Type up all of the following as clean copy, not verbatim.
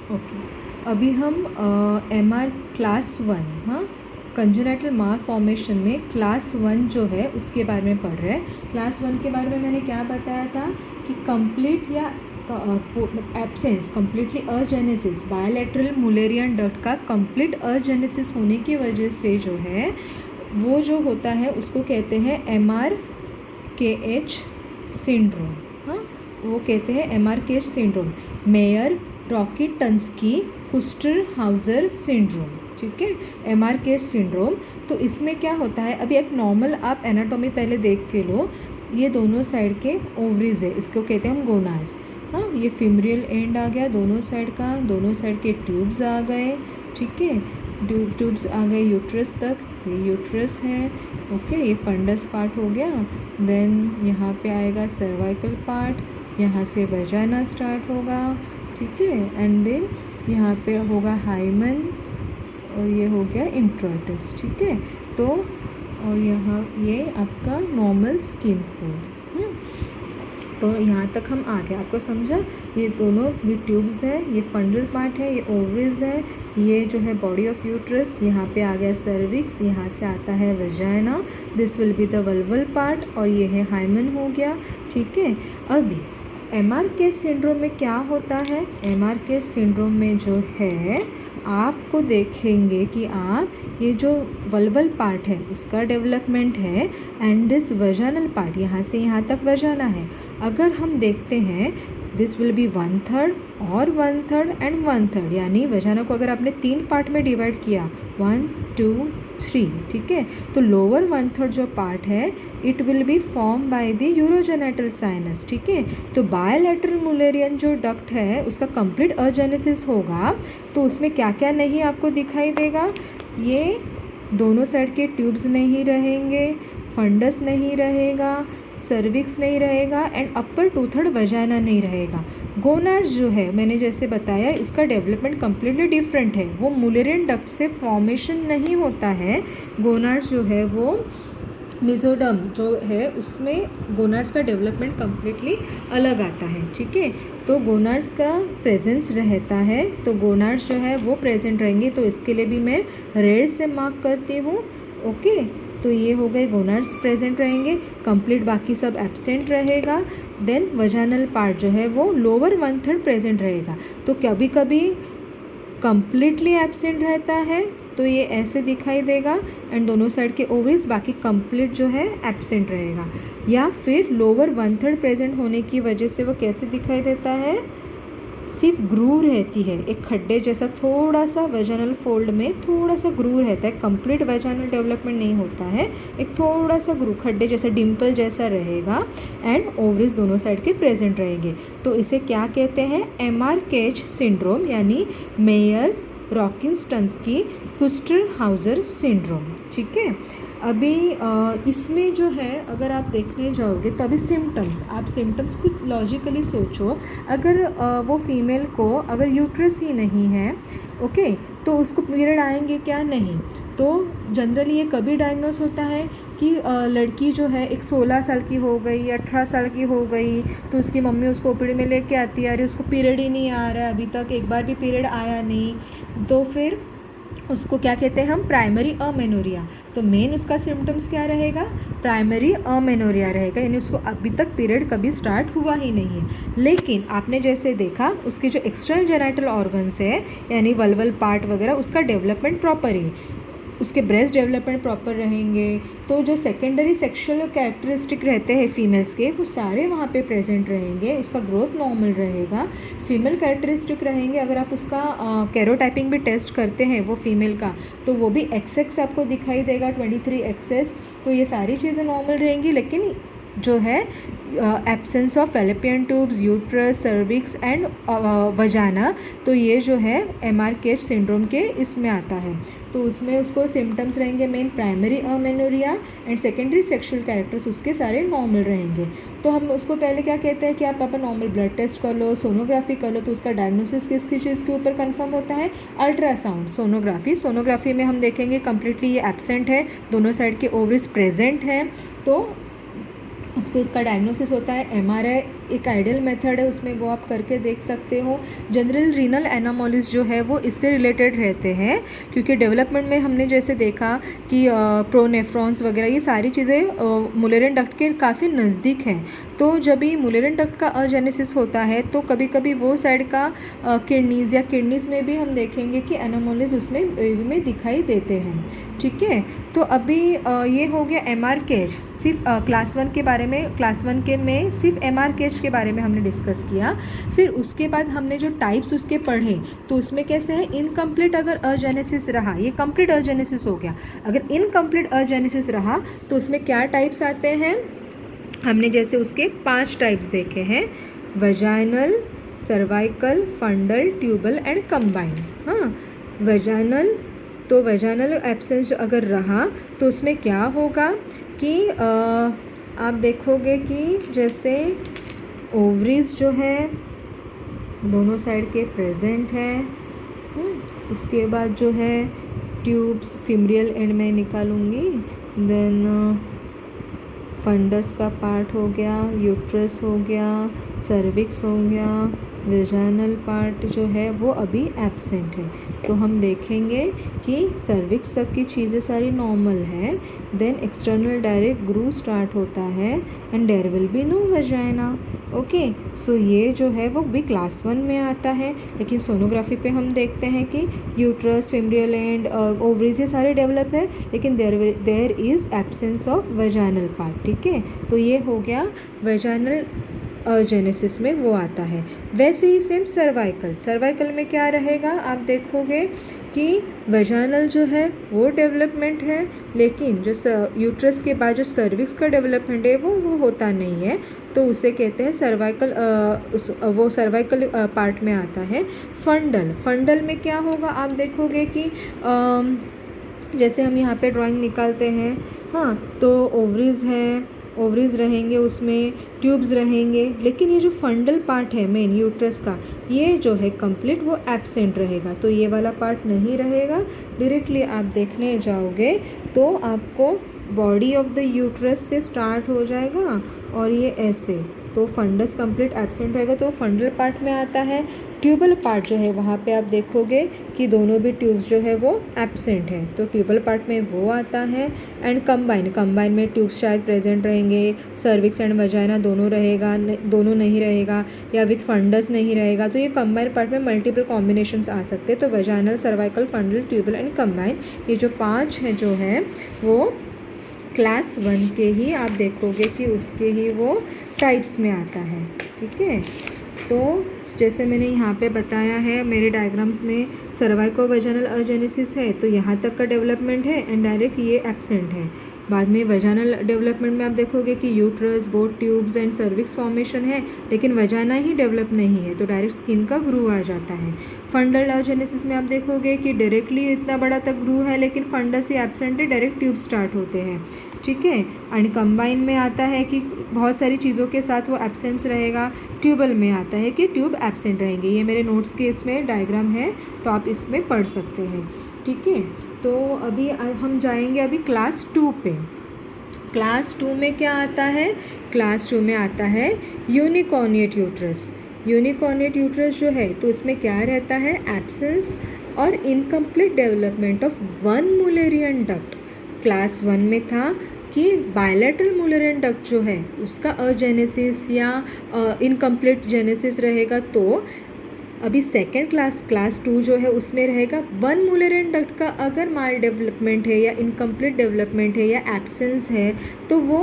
Okay, अभी हम MR class one, हाँ, कंजेनिटल मालफॉर्मेशन में क्लास वन जो है उसके बारे में पढ़ रहे हैं। क्लास वन के बारे में मैंने क्या बताया था कि कंप्लीट या absence, completely agenesis, bilateral Mullerian duct का कंप्लीट अजेनेसिस होने की वजह से जो है वो जो होता है उसको कहते हैं MRKH सिंड्रोम। हाँ, वो कहते हैं MRKH syndrome, Mayer Rokitansky Kuster Hauser syndrome. ठीक है, MRKH सिंड्रोम। तो इसमें क्या होता है, अभी एक नॉर्मल आप एनाटॉमी पहले देख के लो। ये दोनों साइड के ओवरीज है, इसको कहते हैं हम गोनाड्स। हाँ, ये फीमेरियल एंड आ गया दोनों साइड का, दोनों साइड के ट्यूब्स आ गए। ठीक है, ट्यूब्स आ गए यूट्रस तक, ये यूट्रस है। ओके, ये फंडस पार्ट हो गया। देन यहाँ पे आएगा सर्वाइकल पार्ट, यहाँ से वजाना स्टार्ट होगा। ठीक है, एंड देन यहाँ पे होगा हाइमन और ये हो गया इंट्रोइटस। ठीक है, तो और यहाँ ये आपका नॉर्मल स्किन फोल्ड। तो यहाँ तक हम आ गए, आपको समझा। ये दोनों भी ट्यूब्स हैं, ये फंडल पार्ट है, ये ओवरीज है, ये जो है बॉडी ऑफ यूट्रस, यहाँ पे आ गया सर्विक्स, यहाँ से आता है vagina, this will be the vulval part, और ये है हाइमन हो गया। ठीक है, अभी MRKH सिंड्रोम में क्या होता है, MRKH सिंड्रोम में जो है आपको देखेंगे कि आप ये जो वल्वल पार्ट है उसका डेवलपमेंट है, एंड दिस वजानल पार्ट, यहाँ से यहाँ तक वजाना है। अगर हम देखते हैं दिस विल बी 1/3 और 1/3 एंड 1/3, यानी वजाना को अगर आपने 3 पार्ट में डिवाइड किया, 1 2 3, ठीक है, तो लोअर 1/3 जो पार्ट है it will be form by the urogenital sinus. ठीक है, तो बायलैटरल मुलेरियन जो डक्ट है उसका कंप्लीट अजेनेसिस होगा, तो उसमें क्या क्या नहीं आपको दिखाई देगा, ये दोनों साइड के ट्यूब्स नहीं रहेंगे, फंडस नहीं रहेगा, सर्विक्स नहीं रहेगा, एंड अपर 2/3 वजाइना नहीं रहेगा। गोनाड्स जो है मैंने जैसे बताया इसका डेवलपमेंट कम्प्लीटली डिफरेंट है, वो मुलेरियन डक्ट से फॉर्मेशन नहीं होता है। गोनाड्स जो है वो मेसोडर्म जो है उसमें गोनाड्स का डेवलपमेंट कम्प्लीटली अलग आता है। ठीक है, तो गोनाड्स का प्रेजेंस रहता है, तो गोनाड्स जो है वो प्रेजेंट रहेंगे, तो इसके लिए भी मैं रेड से मार्क करती हूँ। ओके, तो ये हो गए गोनाड्स प्रेजेंट रहेंगे, कंप्लीट बाकी सब एब्सेंट रहेगा। देन वजाइनल पार्ट जो है वो लोअर 1/3 प्रेजेंट रहेगा, तो कभी कभी कंप्लीटली एब्सेंट रहता है, तो ये ऐसे दिखाई देगा, एंड दोनों साइड के ओवरीज बाकी कंप्लीट जो है एब्सेंट रहेगा। या फिर लोअर 1/3 प्रेजेंट होने की वजह से वो कैसे दिखाई देता है, सिर्फ ग्रूव रहती है, एक खड्डे जैसा थोड़ा सा वजाइनल फोल्ड में थोड़ा सा ग्रूव रहता है, कंप्लीट वजाइनल डेवलपमेंट नहीं होता है, एक थोड़ा सा ग्रूव खड्डे जैसा डिम्पल जैसा रहेगा, एंड ओवरीज दोनों साइड के प्रेजेंट रहेंगे। तो इसे क्या कहते हैं, MRKH सिंड्रोम, यानी मेयर्स रॉकिंस्टन्स्की कुस्टर हाउजर सिंड्रोम। ठीक है, अभी इसमें जो है अगर आप देखने जाओगे तो अभी सिम्टम्स, आप सिम्टम्स कुछ लॉजिकली सोचो। अगर वो फीमेल को अगर यूट्रस ही नहीं है, ओके, तो उसको पीरियड आएंगे क्या, नहीं। तो जनरली ये कभी डायग्नोस होता है कि लड़की जो है एक 16 साल की हो गई या 18 साल की हो गई, तो उसकी मम्मी उसको ओपीडी में लेके आती है, अरे उसको पीरियड ही नहीं आ रहा है, अभी तक एक बार भी पीरियड आया नहीं, तो फिर उसको क्या कहते हैं हम, प्राइमरी अमेनोरिया। तो मेन उसका सिम्टम्स क्या रहेगा, प्राइमरी अमेनोरिया रहेगा, यानी उसको अभी तक पीरियड कभी स्टार्ट हुआ ही नहीं है। लेकिन आपने जैसे देखा उसके जो एक्सटर्नल जेनाइटल ऑर्गन्स है यानी वल्वल पार्ट वगैरह, उसका डेवलपमेंट प्रॉपर है, उसके ब्रेस्ट डेवलपमेंट प्रॉपर रहेंगे, तो जो सेकेंडरी सेक्सुअल कैरेक्टरिस्टिक रहते हैं फीमेल्स के वो सारे वहाँ पे प्रेजेंट रहेंगे, उसका ग्रोथ नॉर्मल रहेगा, फीमेल कैरेक्टरिस्टिक रहेंगे। अगर आप उसका कैरोटाइपिंग भी टेस्ट करते हैं वो फीमेल का, तो वो भी XX आपको दिखाई देगा, 23XS, तो ये सारी चीज़ें नॉर्मल रहेंगी। लेकिन जो है absence of Fallopian tubes, uterus, cervix and vagina, तो ये जो है MRKH सिंड्रोम के इसमें आता है। तो उसमें उसको सिम्टम्स रहेंगे main primary amenorrhoea, and secondary sexual characters उसके सारे नॉर्मल रहेंगे। तो हम उसको पहले क्या कहते हैं कि आप पापा नॉर्मल ब्लड टेस्ट कर लो, सोनोग्राफी कर लो, तो उसका डायग्नोसिस किसकी चीज़ के ऊपर कंफर्म होता है, अल्ट्रासाउंड, सोनोग्राफी में हम देखेंगे कम्प्लीटली ये एब्सेंट है, दोनों साइड के ओवरीज प्रेजेंट हैं, तो उस पर उसका डायग्नोसिस होता है MRI एक आइडियल मेथड है, उसमें वो आप करके देख सकते हो। जनरल रीनल एनामोलीज जो है वो इससे रिलेटेड रहते हैं, क्योंकि डेवलपमेंट में हमने जैसे देखा कि प्रोनेफ्रॉन्स वगैरह ये सारी चीज़ें मुलेरियन डक्ट के काफ़ी नज़दीक हैं। तो जब भी मुलेरियन डक्ट का अजेनेसिस होता है तो कभी कभी वो साइड का किडनीज़ या किडनीज़ में भी हम देखेंगे कि एनामोलीज उसमें बेबी में दिखाई देते हैं। ठीक है, तो अभी ये हो गया एमआर केज। सिर्फ क्लास 1 के बारे में, क्लास 1 के में सिर्फ एमआर केज के बारे में हमने डिस्कस किया। फिर उसके बाद हमने जो टाइप्स उसके पढ़े, तो उसमें कैसे है, इनकम्प्लीट अगर अजेनेसिस रहा, ये कंप्लीट अजेनेसिस हो गया। अगर इनकम्प्लीट अजेनेसिस रहा तो उसमें क्या टाइप्स आते हैं, हमने जैसे उसके 5 टाइप्स देखे हैं, vaginal, cervical, fundal, tubal and combine. हाँ, वजाइनल, तो वजाइनल एब्सेंस अगर रहा तो उसमें क्या होगा कि आप देखोगे कि जैसे ओवरीज जो है दोनों साइड के प्रेजेंट है। उसके बाद जो है ट्यूब्स फीमेल एंड में निकालूंगी, देन फंडस का पार्ट हो गया, यूट्रस हो गया, सर्विक्स हो गया, वेजाइनल पार्ट जो है वो अभी एब्सेंट है। तो हम देखेंगे कि सर्विक्स तक की चीज़ें सारी नॉर्मल है, then external direct grow start होता है and there will be no vagina. Okay, so ये जो है वो भी क्लास 1 में आता है, लेकिन सोनोग्राफी पे हम देखते हैं कि यूट्रस, फीमेल एंड ओवरीज ये सारे डेवलप है, लेकिन there is absence of vaginal part. ठीक है, तो ये हो गया वेजाइनल जेनेसिस में वो आता है। वैसे ही सेम सर्वाइकल, सर्वाइकल में क्या रहेगा, आप देखोगे कि वेजाइनल जो है वो डेवलपमेंट है, लेकिन जो यूट्रस के बाद जो सर्विक्स का डेवलपमेंट है वो होता नहीं है, तो उसे कहते हैं सर्वाइकल, वो सर्वाइकल पार्ट में आता है। फंडल, फंडल में क्या होगा, आप देखोगे कि जैसे हम यहाँ पे ड्राइंग निकालते हैं, हाँ, तो ओवरीज है, ओवरीज रहेंगे, उसमें ट्यूब्स रहेंगे, लेकिन ये जो फंडल पार्ट है मेन यूट्रस का, ये जो है कंप्लीट वो एब्सेंट रहेगा। तो ये वाला पार्ट नहीं रहेगा। डायरेक्टली आप देखने जाओगे तो आपको बॉडी ऑफ द यूट्रस से स्टार्ट हो जाएगा और ये ऐसे, तो फंडस कंप्लीट एब्सेंट रहेगा तो फंडल पार्ट में आता है। ट्यूबल पार्ट जो है वहाँ पे आप देखोगे कि दोनों भी ट्यूब्स जो है वो एब्सेंट है, तो ट्यूबल पार्ट में वो आता है। एंड कंबाइन, कंबाइन में ट्यूब्स शायद प्रेजेंट रहेंगे, सर्विक्स एंड वजाइना दोनों रहेगा, दोनों नहीं रहेगा, या विथ फंडस नहीं रहेगा। तो ये कंबाइन पार्ट में मल्टीपल कॉम्बिनेशंस आ सकते हैं। तो vaginal, cervical, fundal, tubal and combine, ये जो 5 हैं जो है वो क्लास 1 के ही आप देखोगे कि उसके ही वो टाइप्स में आता है। ठीक है, तो जैसे मैंने यहाँ पे बताया है मेरे डायग्राम्स में, सर्वाइको वेजाइनल अजेनेसिस है तो यहाँ तक का डेवलपमेंट है एंड डायरेक्ट ये एब्सेंट है। बाद में वेजाइनल डेवलपमेंट में आप देखोगे कि uterus, both tubes and cervix formation है, लेकिन वेजाइना ही डेवलप नहीं है, तो डायरेक्ट स्किन का ग्रू आ जाता है। फंडल अजेनेसिस में आप देखोगे कि डायरेक्टली इतना बड़ा तक ग्रू है, लेकिन फंडस ही एब्सेंट है, डायरेक्ट ट्यूब स्टार्ट होते हैं। ठीक है, एंड कंबाइन में आता है कि बहुत सारी चीज़ों के साथ वो एब्सेंस रहेगा। ट्यूबल में आता है कि ट्यूब एब्सेंट रहेंगे। ये मेरे नोट्स के इसमें डायग्राम है, तो आप इसमें पढ़ सकते हैं। ठीक है, तो अभी हम जाएंगे अभी क्लास 2 पे। क्लास 2 में क्या आता है, क्लास 2 में आता है यूनिकॉर्निएट यूट्रस। यूनिकॉर्निएट यूट्रस जो है तो इसमें क्या रहता है, एब्सेंस और incomplete development of one Mullerian duct. Class 1 में था कि बायलैटरल मुलेरियन डक्ट जो है उसका अजेनेसिस या इनकम्प्लीट जेनेसिस रहेगा, तो अभी सेकेंड क्लास 2 जो है उसमें रहेगा वन मुलेरियन डक्ट का अगर माल डेवलपमेंट है या इनकम्प्लीट डेवलपमेंट है या एब्सेंस है तो वो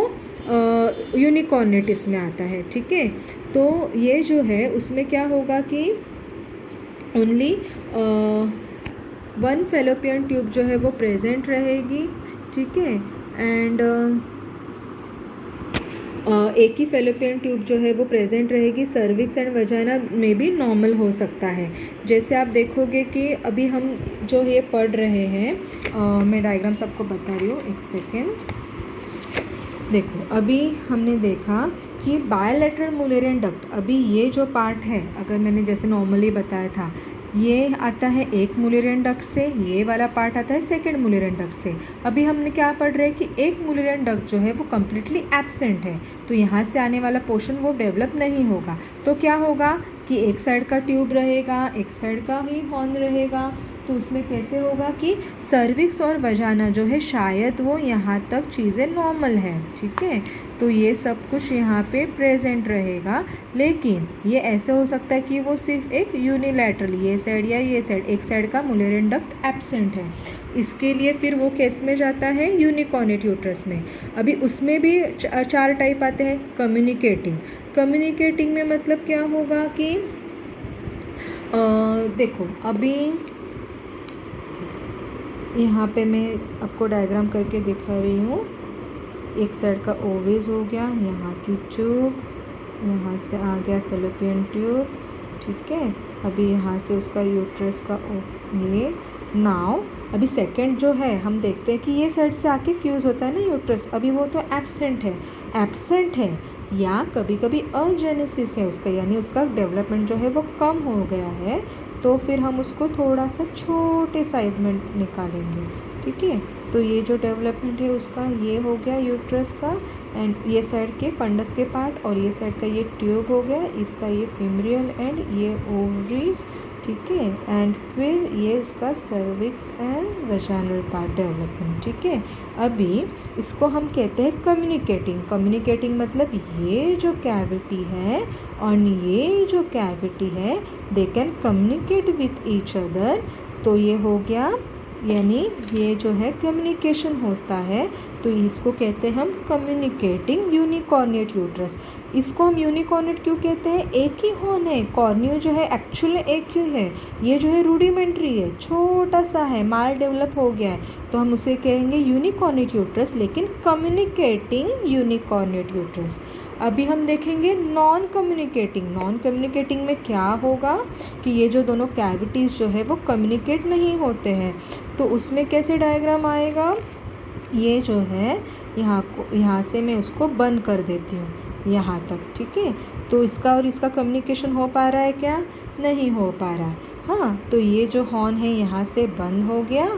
यूनिकॉर्नेटिस में आता है। ठीक है, तो ये जो है उसमें क्या होगा कि ओनली वन फेलोपियन ट्यूब जो है वो प्रेजेंट रहेगी। ठीक है, एंड एक ही फेलोपियन ट्यूब जो है वो प्रेजेंट रहेगी। सर्विक्स एंड वजाइना में भी नॉर्मल हो सकता है। जैसे आप देखोगे कि अभी हम जो ये पढ़ रहे हैं, मैं डायग्राम्स आपको बता रही हूँ, एक सेकेंड। देखो, अभी हमने देखा कि बायलैटरल मुलेरियन डक्ट, अभी ये जो पार्ट है, अगर मैंने जैसे नॉर्मली बताया था ये आता है एक मुलेरियन डक्ट से, ये वाला पार्ट आता है सेकंड मुलेरियन डक्ट से। अभी हमने क्या पढ़ रहे हैं कि एक मुलेरियन डक्ट जो है वो कम्प्लीटली एब्सेंट है, तो यहाँ से आने वाला पोर्शन वो डेवलप नहीं होगा। तो क्या होगा कि एक साइड का ट्यूब रहेगा, एक साइड का ही हॉर्न रहेगा। तो उसमें कैसे होगा कि सर्विक्स और वजाना जो है शायद वो यहाँ तक चीज़ें नॉर्मल है, ठीक है। तो ये सब कुछ यहाँ पे प्रेजेंट रहेगा, लेकिन ये ऐसे हो सकता है कि वो सिर्फ एक यूनिलैटरल ये साइड या ये साइड, एक साइड का मुलेरियन डक्ट एब्सेंट है। इसके लिए फिर वो केस में जाता है यूनिकॉर्नेट यूट्रस में। अभी उसमें भी 4 टाइप आते हैं। कम्युनिकेटिंग में मतलब क्या होगा कि देखो अभी यहाँ पे मैं आपको डायग्राम करके दिखा रही हूँ। एक साइड का ओवेज हो गया, यहाँ की ट्यूब, यहाँ से आ गया फेलोपियन ट्यूब, ठीक है। अभी यहाँ से उसका यूट्रस का ये नाउ अभी सेकंड जो है हम देखते हैं कि ये साइड से आके फ्यूज़ होता है ना यूट्रस, अभी वो तो एब्सेंट है या कभी कभी अजेनेसिस है उसका, यानी उसका डेवलपमेंट जो है वो कम हो गया है। तो फिर हम उसको थोड़ा सा छोटे साइज़ में निकालेंगे, ठीक है। तो ये जो डेवलपमेंट है उसका ये हो गया यूट्रस का, एंड ये साइड के फंडस के पार्ट, और ये साइड का ये ट्यूब हो गया, इसका ये फीमरियल एंड ये ओवरीज, ठीक है। एंड फिर ये उसका cervix and vaginal part development, ठीक है। अभी इसको हम कहते हैं कम्युनिकेटिंग मतलब ये जो कैविटी है और ये जो कैविटी है they can communicate with each other. तो ये हो गया, यानी ये जो है कम्युनिकेशन होता है, तो इसको कहते हैं हम कम्युनिकेटिंग यूनिकॉर्निएट यूट्रस। इसको हम यूनिकॉर्निएट क्यों कहते हैं? एक ही हॉर्न है, कॉर्नियो जो है एक्चुअली एक ही है, ये जो है रूडिमेंट्री है, छोटा सा है, माल डेवलप हो गया है, तो हम उसे कहेंगे यूनिकॉर्निएट यूट्रस, लेकिन कम्युनिकेटिंग यूनिकॉर्निएट यूट्रस। अभी हम देखेंगे नॉन कम्युनिकेटिंग में क्या होगा कि ये जो दोनों कैविटीज़ जो है वो कम्युनिकेट नहीं होते हैं। तो उसमें कैसे डायग्राम आएगा, ये जो है यहाँ से मैं उसको बंद कर देती हूँ यहाँ तक, ठीक है। तो इसका और इसका कम्युनिकेशन हो पा रहा है क्या? नहीं हो पा रहा है। हाँ, तो ये जो हॉर्न है यहाँ से बंद हो गया,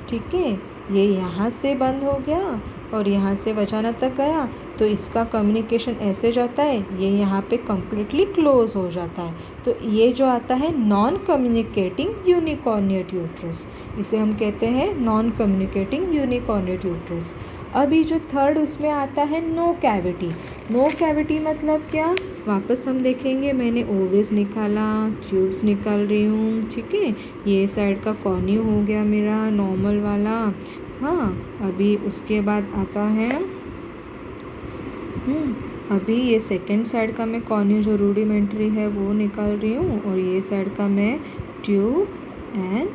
ठीक है, ये यहाँ से बंद हो गया और यहाँ से वजाना तक गया, तो इसका कम्युनिकेशन ऐसे जाता है, ये यहाँ पे कम्प्लीटली क्लोज हो जाता है। तो ये जो आता है नॉन कम्युनिकेटिंग यूनिकॉर्निएट यूट्रस, इसे हम कहते हैं नॉन कम्युनिकेटिंग यूनिकॉर्निएट यूट्रस। अभी जो थर्ड उसमें आता है नो कैविटी मतलब क्या? वापस हम देखेंगे, मैंने ओवरीज निकाला, ट्यूब्स निकाल रही हूँ, ठीक है। ये साइड का कॉर्नियो हो गया मेरा नॉर्मल वाला। हाँ, अभी उसके बाद आता है अभी ये सेकंड साइड का मैं कॉर्नियो जो रूडिमेंट्री है वो निकाल रही हूँ, और ये साइड का मैं ट्यूब एंड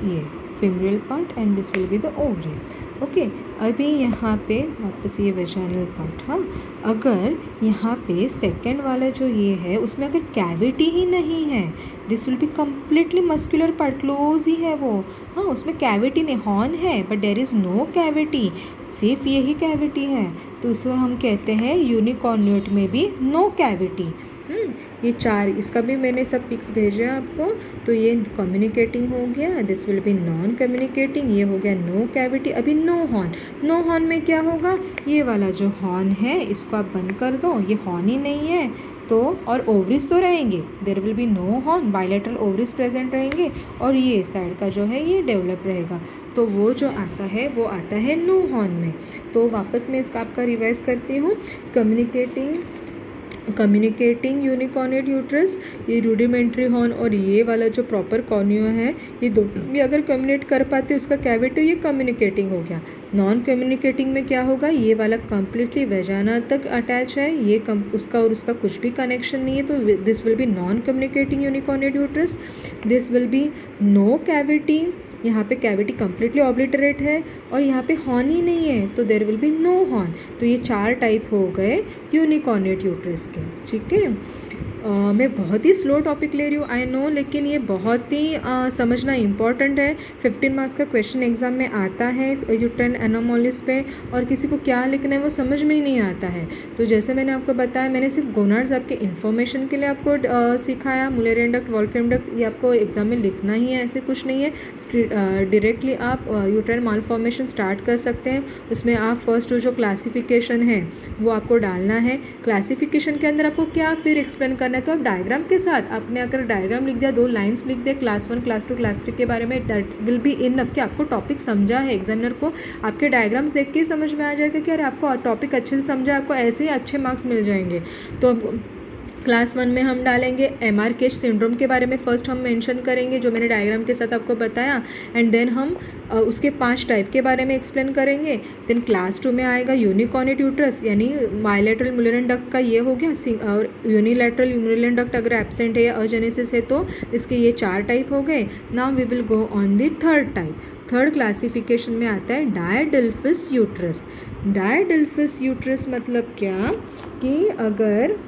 ये femoral part and this will be the ovaries, okay. अभी यहाँ पे वापस ये वेजाइनल पार्ट। हाँ, अगर यहाँ पे सेकंड वाला जो ये है उसमें अगर कैविटी ही नहीं है, this will be completely muscular part, close ही है वो। हाँ, उसमें कैविटी नहीं, हॉर्न है but there is no cavity, सिर्फ यही कैविटी है, तो उसको हम कहते हैं यूनिकॉर्निएट में भी नो कैविटी। ये 4, इसका भी मैंने सब पिक्स भेजे आपको। तो ये कम्युनिकेटिंग हो गया, this will be non communicating, ये हो गया नो कैविटी। अभी नो हॉर्न में क्या होगा, ये वाला जो हॉर्न है इसको आप बंद कर दो, ये हॉर्न ही नहीं है तो, और ओवरीज तो रहेंगे, there will be no horn, bilateral ovaries present रहेंगे, और ये साइड का जो है ये डेवलप रहेगा, तो वो जो आता है वो आता है नो हॉर्न में। तो वापस मैं इसका आपका रिवाइज करती हूँ। कम्युनिकेटिंग यूनिकॉर्निएट यूट्रस, ये रूडिमेंट्री हॉर्न और ये वाला जो प्रॉपर कॉर्नियो है, ये दोनों भी अगर कम्युनिकेट कर पाते उसका कैविटी, ये कम्युनिकेटिंग हो गया। नॉन कम्युनिकेटिंग में क्या होगा, ये वाला कम्प्लीटली वेजाना तक अटैच है, ये उसका और उसका कुछ भी कनेक्शन नहीं है, तो this will be non communicating unicornuate uterus. This will be no cavity, यहाँ पे कैविटी कम्प्लीटली ऑब्लिटरेट है, और यहाँ पे हॉर्न ही नहीं है, तो there will be no horn. तो ये 4 टाइप हो गए यूनिकॉर्निएट यूट्रस के, ठीक है। मैं बहुत ही स्लो टॉपिक ले रही हूँ, आई नो, लेकिन ये बहुत ही समझना इम्पॉर्टेंट है। 15 मार्क्स का क्वेश्चन एग्जाम में आता है यूट्राइन एनोमलीज पे, और किसी को क्या लिखना है वो समझ में ही नहीं आता है। तो जैसे मैंने आपको बताया, मैंने सिर्फ गोनाड्स आपके इन्फॉर्मेशन के लिए आपको सिखाया। मुलेरियन डक्ट, वॉल्फ्राम डक्ट, ये आपको एग्जाम में लिखना ही है, ऐसे कुछ नहीं है। डायरेक्टली आप यूट्राइन मालफॉर्मेशन स्टार्ट कर सकते हैं। उसमें आप फर्स्ट जो क्लासिफिकेशन है वो आपको डालना है। क्लासिफिकेशन के अंदर आपको क्या फिर एक्सप्लेन करना है, तो आप डायग्राम के साथ, आपने अगर डायग्राम लिख दिया, 2 लाइंस लिख दिया क्लास 1, क्लास 2, क्लास 3 के बारे में, दैट विल बी इनफ कि आपको टॉपिक समझा है। एग्जामिनर को आपके डायग्राम्स देख के ही समझ में आ जाएगा कि अरे आपको टॉपिक अच्छे से समझा, आपको ऐसे ही अच्छे मार्क्स मिल जाएंगे। तो क्लास 1 में हम डालेंगे एमआर केश सिंड्रोम के बारे में फर्स्ट हम मेंशन करेंगे, जो मैंने डायग्राम के साथ आपको बताया। एंड देन हम उसके 5 टाइप के बारे में एक्सप्लेन करेंगे। देन क्लास 2 में आएगा यूनिकॉर्नेट यूट्रस, यानी बायलैटरल मुलेरियन डक्ट का ये हो गया, और यूनिलैटरल मुलेरियन डक्ट अगर एब्सेंट है या अजेनेसिस है तो इसके ये 4 टाइप हो गए। Now we will go on the third type. Third classification में आता है डायडेल्फिस यूट्रस। डायडेल्फिस यूट्रस मतलब क्या कि अगर